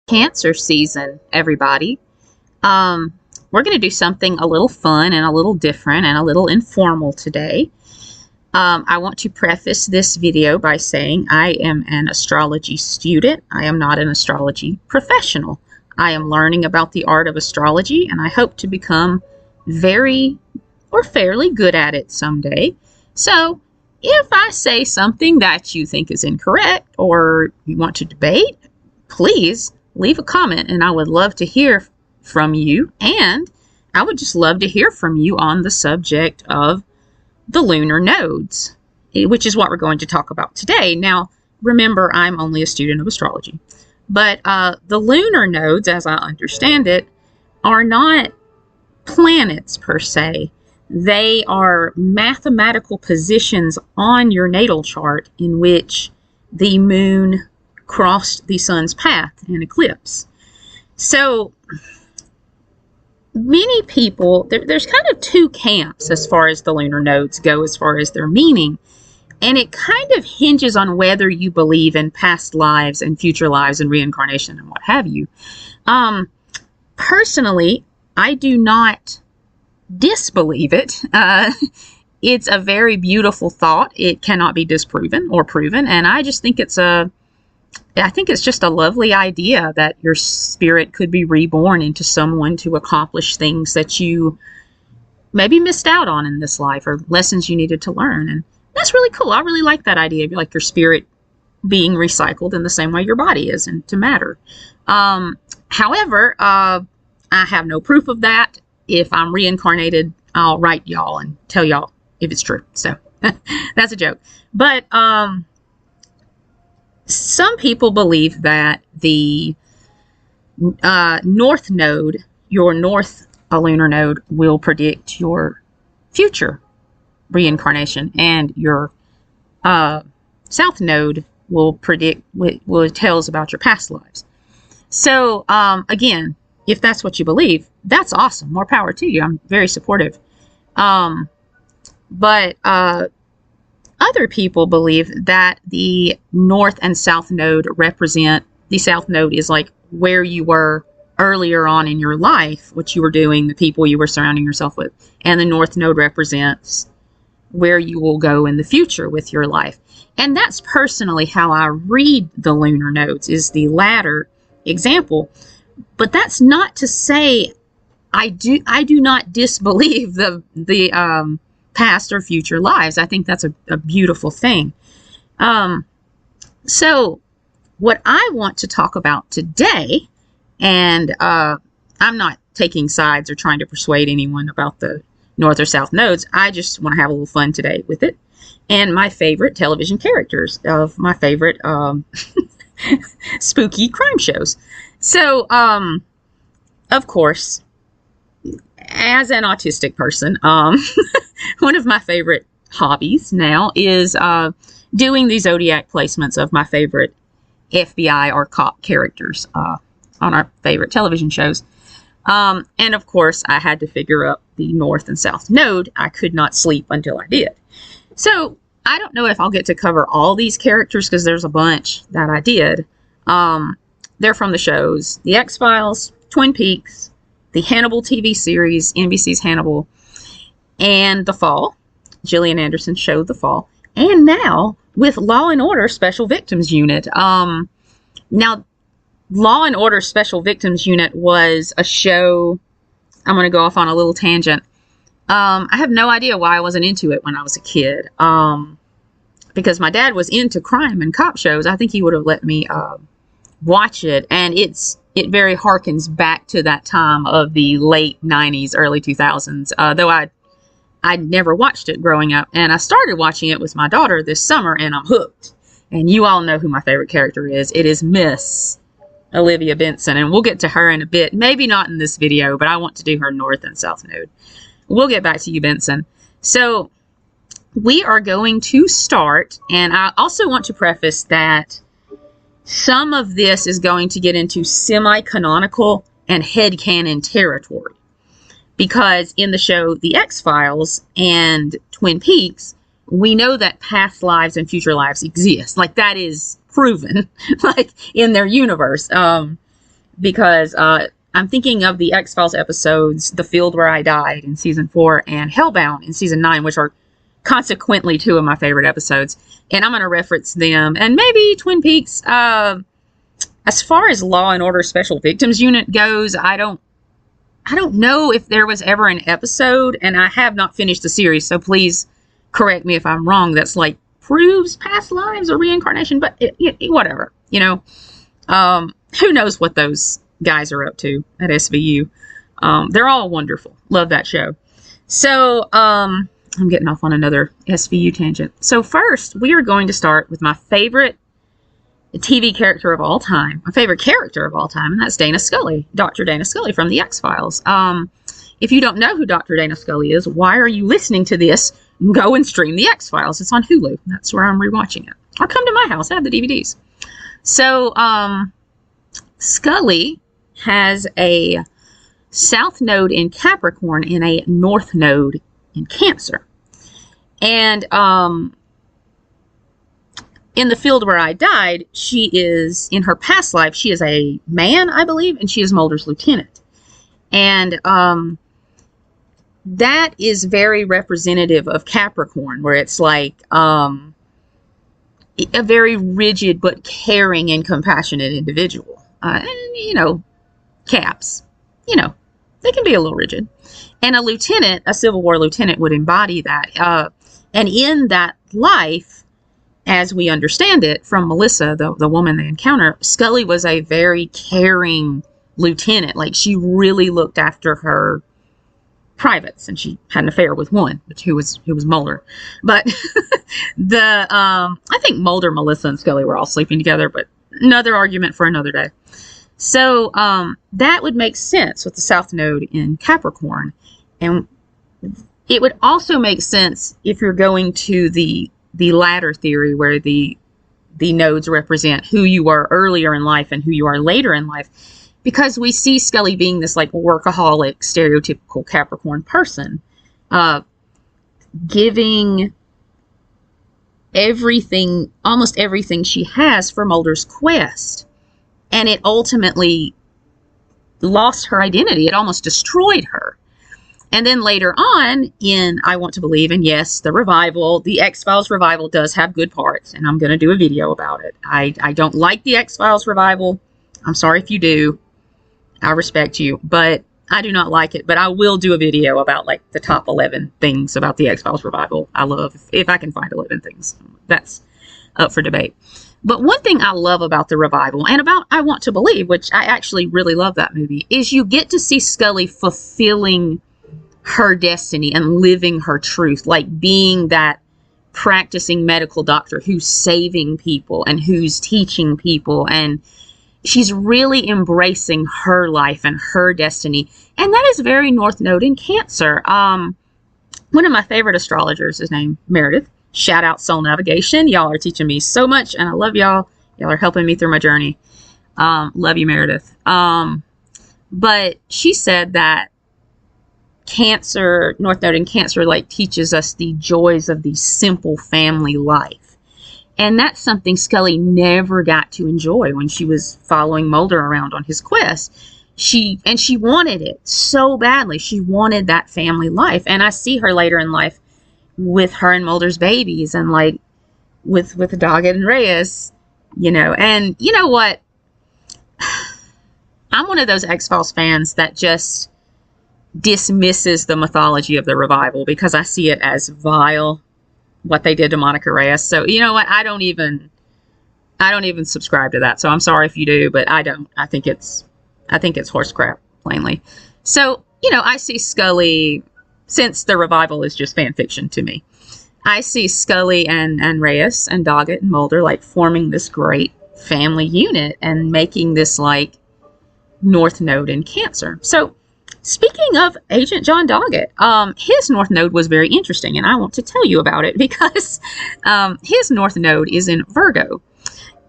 Cancer season, everybody. We're going to do something a little fun and a little different and a little informal today. I want to preface this video by saying I am an astrology student. I am not an astrology professional. I am learning about the art of astrology, and I hope to become very or fairly good at it someday. So if I say something that you think is incorrect or you want to debate, please leave a comment, and I would love to hear from you. And I would just love to hear from you on the subject of the lunar nodes, which is what we're going to talk about today. Now, remember, I'm only a student of astrology, but the lunar nodes, as I understand it, are not planets per se. They are mathematical positions on your natal chart in which the moon crossed the sun's path in eclipse. So many people, there's kind of two camps as far as the lunar nodes go, as far as their meaning. And it kind of hinges on whether you believe in past lives and future lives and reincarnation and what have you. Personally, I do not disbelieve it. It's a very beautiful thought. It cannot be disproven or proven. And I just think I think it's just a lovely idea that your spirit could be reborn into someone to accomplish things that you maybe missed out on in this life or lessons you needed to learn. And that's really cool. I really like that idea of like your spirit being recycled in the same way your body is and to matter. However, I have no proof of that. If I'm reincarnated, I'll write y'all and tell y'all if it's true. So that's a joke. But some people believe that the north node, your north lunar node, will predict your future reincarnation, and your south node will predict, will tells about your past lives. So again, if that's what you believe, that's awesome. More power to you. I'm very supportive. But other people believe that the north and south node represent, the south node is like where you were earlier on in your life, what you were doing, the people you were surrounding yourself with. And the north node represents where you will go in the future with your life. And that's personally how I read the lunar nodes, is the latter example. But that's not to say I do not disbelieve the past or future lives. I think that's a beautiful thing. So what I want to talk about today, and I'm not taking sides or trying to persuade anyone about the north or south nodes. I just want to have a little fun today with it. And my favorite television characters of my favorite spooky crime shows. So, of course, as an autistic person, one of my favorite hobbies now is doing the zodiac placements of my favorite FBI or cop characters on our favorite television shows. And of course, I had to figure out the north and south node. I could not sleep until I did. So I don't know if I'll get to cover all these characters because there's a bunch that I did. They're from the shows The X-Files, Twin Peaks, the Hannibal TV series, NBC's Hannibal, and The Fall, Gillian Anderson's show The Fall, and now with Law and Order Special Victims Unit. Now, Law and Order Special Victims Unit was a show. I'm going to go off on a little tangent. I have no idea why I wasn't into it when I was a kid. Because my dad was into crime and cop shows. I think he would have let me watch it. And it very harkens back to that time of the late 90s, early 2000s. Though I'd never watched it growing up. And I started watching it with my daughter this summer, and I'm hooked. And you all know who my favorite character is. It is Miss Olivia Benson. And we'll get to her in a bit. Maybe not in this video, but I want to do her north and south node. We'll get back to you, Benson. So we are going to start, and I also want to preface that some of this is going to get into semi-canonical and headcanon territory. Because in the show The X-Files and Twin Peaks, we know that past lives and future lives exist. Like, that is proven, like, in their universe. because I'm thinking of the X-Files episodes, The Field Where I Died in season 4 and Hellbound in season 9, which are consequently 2 of my favorite episodes. And I'm going to reference them. And maybe Twin Peaks. As far as Law and Order Special Victims Unit goes, I don't know if there was ever an episode, and I have not finished the series, so please correct me if I'm wrong, that's like proves past lives or reincarnation, but whatever, who knows what those guys are up to at SVU. They're all wonderful. Love that show. So, I'm getting off on another SVU tangent. So first, we are going to start with my favorite TV character of all time, my favorite character of all time, and that's Dana Scully, Dr. Dana Scully from the X-Files. If you don't know who Dr. Dana Scully is, why are you listening to this? Go and stream the X-Files. It's on Hulu. That's where I'm rewatching it. Or come to my house. I have the DVDs. So, Scully has a South Node in Capricorn and a North Node in Cancer. And, in The Field Where I Died, she is, in her past life, she is a man, I believe, and she is Mulder's lieutenant. And that is very representative of Capricorn, where it's like a very rigid but caring and compassionate individual. And, Caps, they can be a little rigid. And a lieutenant, a Civil War lieutenant, would embody that. And in that life, as we understand it from Melissa, the woman they encounter, Scully was a very caring lieutenant. Like, she really looked after her privates, and she had an affair with one, who was Mulder. But I think Mulder, Melissa, and Scully were all sleeping together, but another argument for another day. So that would make sense with the South Node in Capricorn. And it would also make sense if you're going to the ladder theory, where the nodes represent who you were earlier in life and who you are later in life, because we see Scully being this like workaholic, stereotypical Capricorn person, giving everything, almost everything she has for Mulder's quest, and it ultimately lost her identity. It almost destroyed her. And then later on in I Want to Believe, and yes, the revival, the X-Files revival does have good parts, and I'm going to do a video about it. I don't like the X-Files revival. I'm sorry if you do. I respect you, but I do not like it. But I will do a video about like the top 11 things about the X-Files revival I love, if I can find 11 things. That's up for debate. But one thing I love about the revival, and about I Want to Believe, which I actually really love that movie, is you get to see Scully fulfilling her destiny and living her truth, like being that practicing medical doctor who's saving people and who's teaching people, and she's really embracing her life and her destiny. And that is very North Node in Cancer. One of my favorite astrologers is named Meredith. Shout out Soul Navigation. Y'all are teaching me so much, and I love y'all. Y'all are helping me through my journey. Love you, Meredith. But she said that Cancer, North Node in Cancer, like teaches us the joys of the simple family life. And that's something Scully never got to enjoy when she was following Mulder around on his quest. She wanted it so badly. She wanted that family life. And I see her later in life with her and Mulder's babies, and like with Doggett and Reyes, and you know what? I'm one of those X-Files fans that just dismisses the mythology of the revival because I see it as vile, what they did to Monica Reyes. So you know what? I don't even subscribe to that. So I'm sorry if you do, but I don't. I think it's horse crap, plainly. So, I see Scully, since the revival is just fan fiction to me, I see Scully and Reyes and Doggett and Mulder like forming this great family unit and making this like North Node in Cancer. So speaking of Agent John Doggett, his North Node was very interesting, and I want to tell you about it because his North Node is in Virgo.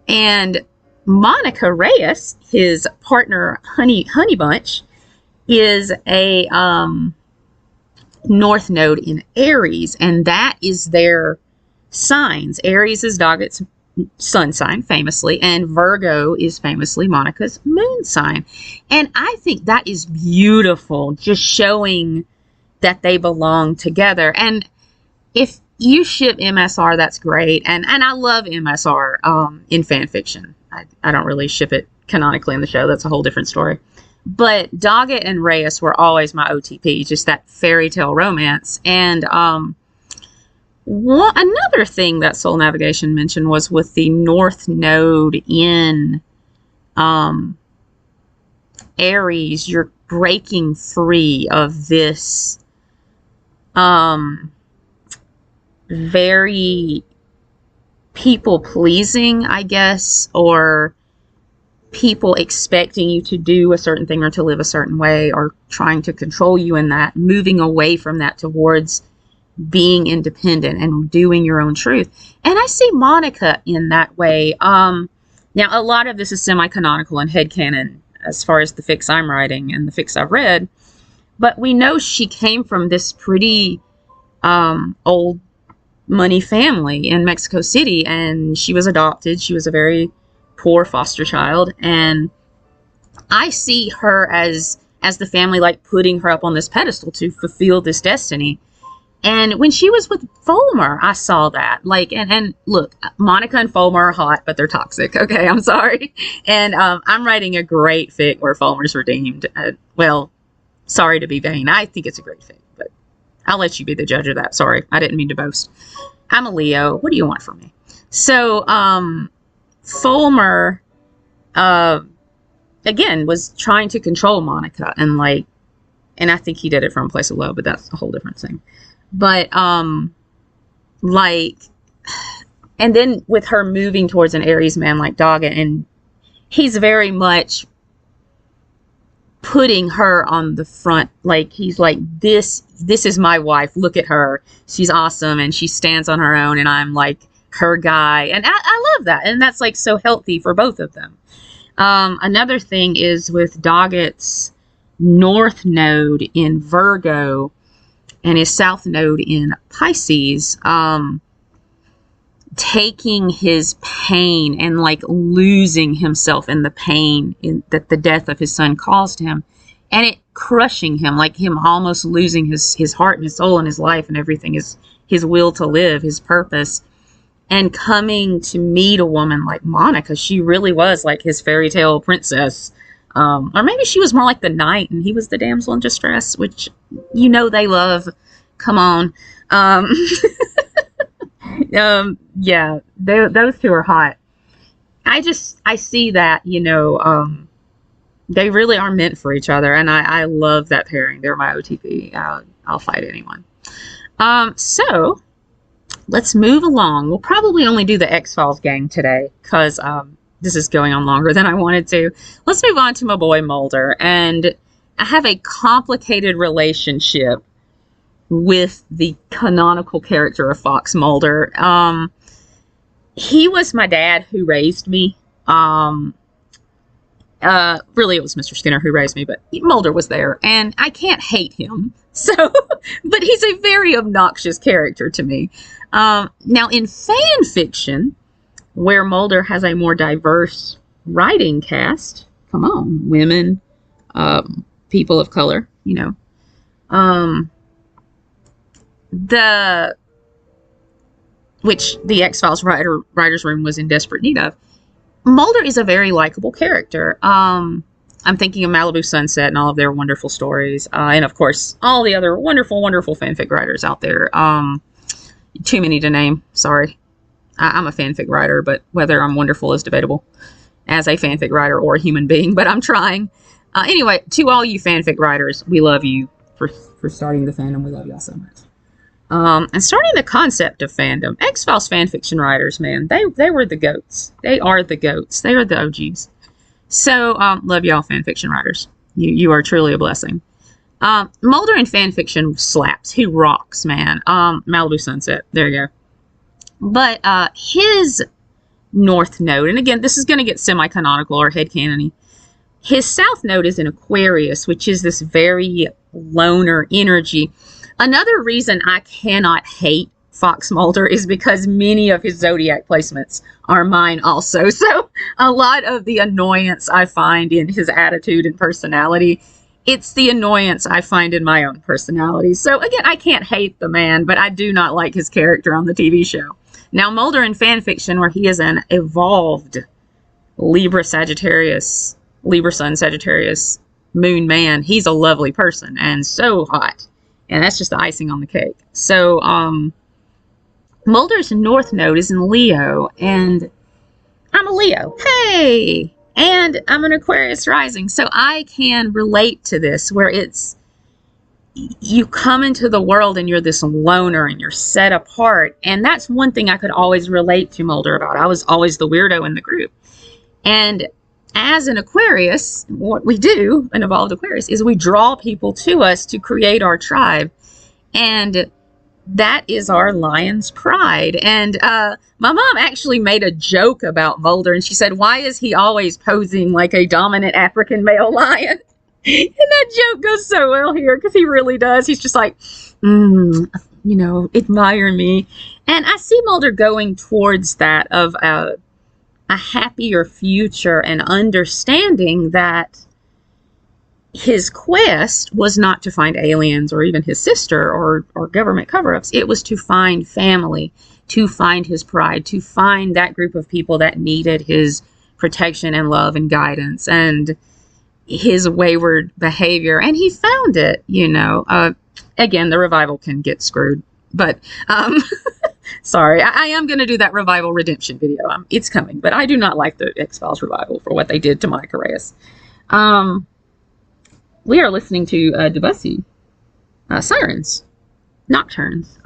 And Monica Reyes, his partner, Honey Bunch, is a North Node in Aries, and that is their signs. Aries is Doggett's sun sign, famously, and Virgo is famously Monica's moon sign. And I think that is beautiful, just showing that they belong together. And if you ship MSR, that's great. And I love MSR in fan fiction. I don't really ship it canonically in the show. That's a whole different story. But Doggett and Reyes were always my OTP, just that fairy tale romance. And another thing that Soul Navigation mentioned was with the North Node in Aries, you're breaking free of this very people-pleasing, I guess, or people expecting you to do a certain thing or to live a certain way or trying to control you in that, moving away from that towards being independent and doing your own truth. And I see Monica in that way. Now, a lot of this is semi-canonical and headcanon as far as the fics I'm writing and the fics I've read. But we know she came from this pretty old money family in Mexico City, and she was adopted. She was a very poor foster child. And I see her as the family, like, putting her up on this pedestal to fulfill this destiny. And when she was with Fulmer, I saw that. Like, and look, Monica and Fulmer are hot, but they're toxic. Okay, I'm sorry. And I'm writing a great fic where Fulmer's redeemed. Well, sorry to be vain. I think it's a great fic, but I'll let you be the judge of that. Sorry, I didn't mean to boast. I'm a Leo. What do you want from me? So, Fulmer, again, was trying to control Monica, and I think he did it from a place of love, but that's a whole different thing. But, and then with her moving towards an Aries man like Doggett, and he's very much putting her on the front. Like, he's like, this is my wife. Look at her. She's awesome. And she stands on her own. And I'm like her guy. And I love that. And that's like so healthy for both of them. Another thing is with Doggett's North Node in Virgo and his South Node in Pisces, taking his pain and like losing himself in the pain that the death of his son caused him, and it crushing him, like him almost losing his heart and his soul and his life and everything, his will to live, his purpose, and coming to meet a woman like Monica. She really was like his fairy tale princess. Or maybe she was more like the knight and he was the damsel in distress, which, you know, they love. Come on. Yeah, those two are hot. I see that, you know, they really are meant for each other. And I love that pairing. They're my OTP. I'll fight anyone. So let's move along. We'll probably only do the X-Files gang today because, this is going on longer than I wanted to. Let's move on to my boy Mulder. And I have a complicated relationship with the canonical character of Fox Mulder. He was my dad who raised me. Really, it was Mr. Skinner who raised me, but Mulder was there. And I can't hate him. So, but he's a very obnoxious character to me. Now, in fan fiction, where Mulder has a more diverse writing cast, come on, women, people of color, you know, which the X-Files writer's room was in desperate need of. Mulder is a very likable character. I'm thinking of Malibu Sunset and all of their wonderful stories. And of course, all the other wonderful, wonderful fanfic writers out there. Too many to name. Sorry. I'm a fanfic writer, but whether I'm wonderful is debatable as a fanfic writer or a human being, but I'm trying. Anyway, to all you fanfic writers, we love you for starting the fandom. We love y'all so much. And starting the concept of fandom. X-Files fanfiction writers, man, they were the goats. They are the goats. They are the OGs. So, love y'all fanfiction writers. You are truly a blessing. Mulder in fanfiction slaps. He rocks, man. Malibu Sunset. There you go. But his North Node, and again, this is going to get semi-canonical or headcanon-y. His South Node is in Aquarius, which is this very loner energy. Another reason I cannot hate Fox Mulder is because many of his zodiac placements are mine also. So a lot of the annoyance I find in his attitude and personality, it's the annoyance I find in my own personality. So again, I can't hate the man, but I do not like his character on the TV show. Now, Mulder in fan fiction, where he is an evolved Libra Sagittarius, Libra Sun Sagittarius moon man, he's a lovely person and so hot. And that's just the icing on the cake. So, Mulder's North Node is in Leo, and I'm a Leo. Hey! And I'm an Aquarius rising, so I can relate to this, where it's, you come into the world and you're this loner and you're set apart. And that's one thing I could always relate to Mulder about. I was always the weirdo in the group. And as an Aquarius, what we do, an evolved Aquarius, is we draw people to us to create our tribe. And that is our lion's pride. And my mom actually made a joke about Mulder, and she said, why is he always posing like a dominant African male lion? And that joke goes so well here, because he really does. He's just like, admire me. And I see Mulder going towards that of a happier future, and understanding that his quest was not to find aliens or even his sister or government cover-ups. It was to find family, to find his pride, to find that group of people that needed his protection and love and guidance and his wayward behavior. And he found it, again, the revival can get screwed, but sorry, I am going to do that revival redemption video. It's coming, but I do not like the X-Files revival for what they did to Monica Reyes. We are listening to Debussy, Sirens, Nocturnes.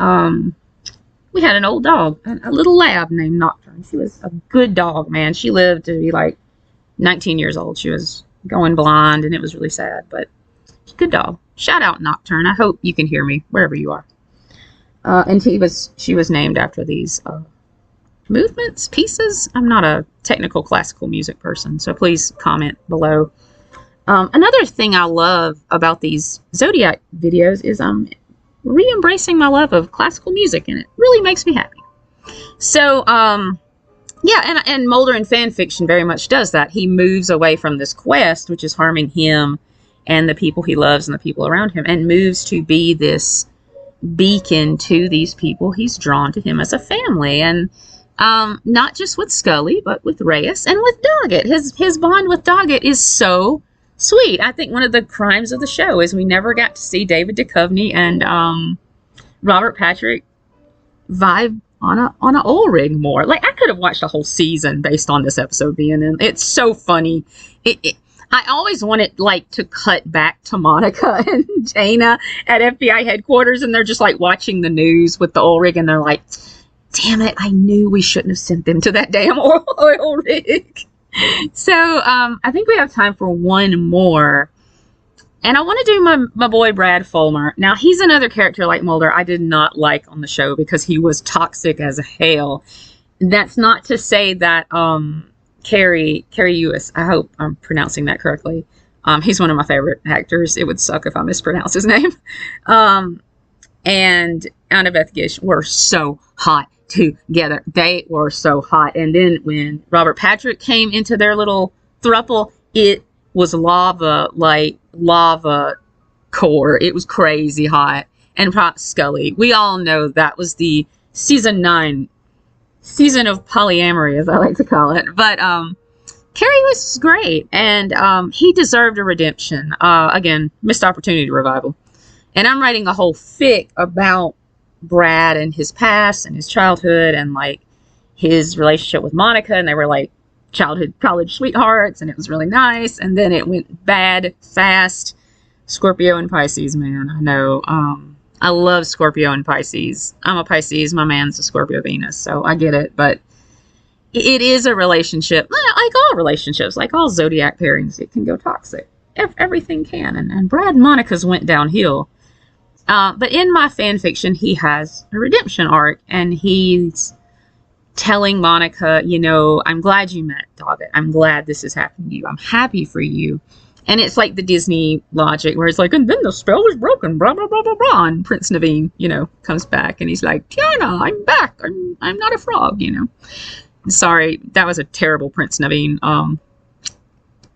We had an old dog, a little lab named Nocturne. She was a good dog, man. She lived to be like 19 years old. She was going blind, and it was really sad, but good dog. Shout out Nocturne. I hope you can hear me wherever you are. And she was named after these movements, pieces. I'm not a technical classical music person, so please comment below. Another thing I love about these Zodiac videos is I'm re-embracing my love of classical music, and it really makes me happy. So, yeah, and Mulder in fan fiction very much does that. He moves away from this quest, which is harming him and the people he loves and the people around him, and moves to be this beacon to these people he's drawn to him as a family. And not just with Scully, but with Reyes and with Doggett. His bond with Doggett is so sweet. I think one of the crimes of the show is we never got to see David Duchovny and Robert Patrick vibe on a oil rig more. Like, I could have watched a whole season based on this episode being in. It's so funny. I always wanted, like, to cut back to Monica and Dana at FBI headquarters, and they're just, like, watching the news with the oil rig, and they're like, damn it, I knew we shouldn't have sent them to that damn oil rig. So, I think we have time for one more. And I want to do my boy Brad Fulmer. Now, he's another character like Mulder I did not like on the show because he was toxic as hell. That's not to say that Cary Elwes, I hope I'm pronouncing that correctly. He's one of my favorite actors. It would suck if I mispronounced his name. And Annabeth Gish were so hot together. They were so hot. And then when Robert Patrick came into their little throuple, it was lava, like lava core. It was crazy hot. And Scully, we all know that was the season 9 season of polyamory, as I like to call it. But Cary was great, and he deserved a redemption. Again, missed opportunity revival. And I'm writing a whole fic about Brad and his past and his childhood and like his relationship with Monica, and they were like childhood college sweethearts, and it was really nice. And then it went bad fast. Scorpio and Pisces, man. I know. I love Scorpio and Pisces. I'm a Pisces. My man's a Scorpio Venus, so I get it. But it is a relationship, like all relationships, like all zodiac pairings. It can go toxic. Everything can. And Brad and Monica's went downhill. But in my fan fiction, he has a redemption arc, and he's telling Monica, I'm glad you met Doggett. I'm glad this is happening to you. I'm happy for you. And it's like the Disney logic where it's like, and then the spell is broken, blah, blah, blah, blah, blah. And Prince Naveen, you know, comes back and he's like, Tiana, I'm back. I'm not a frog, you know. Sorry, that was a terrible Prince Naveen.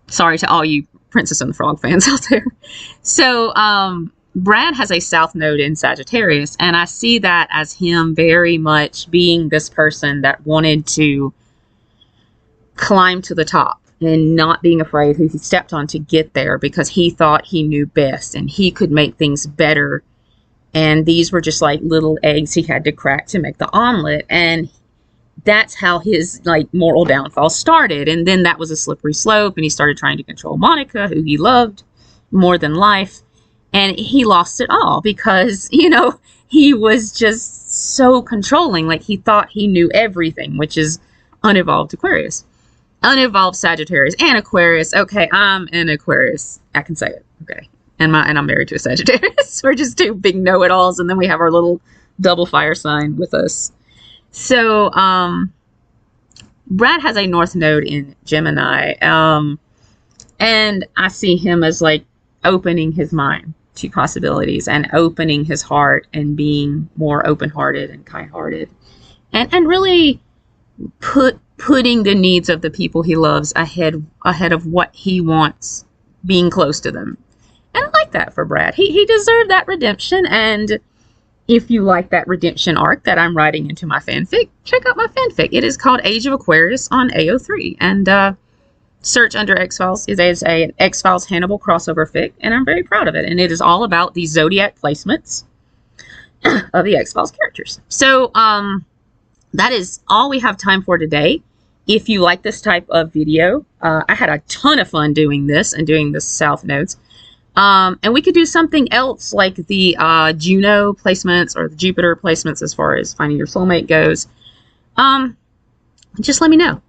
Sorry to all you Princess and the Frog fans out there. So, Brad has a South Node in Sagittarius, and I see that as him very much being this person that wanted to climb to the top and not being afraid who he stepped on to get there because he thought he knew best and he could make things better. And these were just like little eggs he had to crack to make the omelet. And that's how his like moral downfall started. And then that was a slippery slope, and he started trying to control Monica, who he loved more than life. And he lost it all because, you know, he was just so controlling. Like he thought he knew everything, which is unevolved Aquarius. Unevolved Sagittarius and Aquarius. Okay, I'm an Aquarius. I can say it. Okay. And I'm married to a Sagittarius. We're just two big know-it-alls, and then we have our little double fire sign with us. So, Brad has a North Node in Gemini. And I see him as like opening his mind to possibilities and opening his heart and being more open-hearted and kind-hearted. And really putting the needs of the people he loves ahead of what he wants, being close to them. And I like that for Brad. He deserved that redemption. And if you like that redemption arc that I'm writing into my fanfic, check out my fanfic. It is called Age of Aquarius on AO3. And search under X-Files. It is an X-Files Hannibal crossover fic, and I'm very proud of it. And it is all about the zodiac placements of the X-Files characters. So, that is all we have time for today. If you like this type of video, I had a ton of fun doing this and doing the South Nodes. And we could do something else like the Juno placements or the Jupiter placements as far as finding your soulmate goes. Just let me know.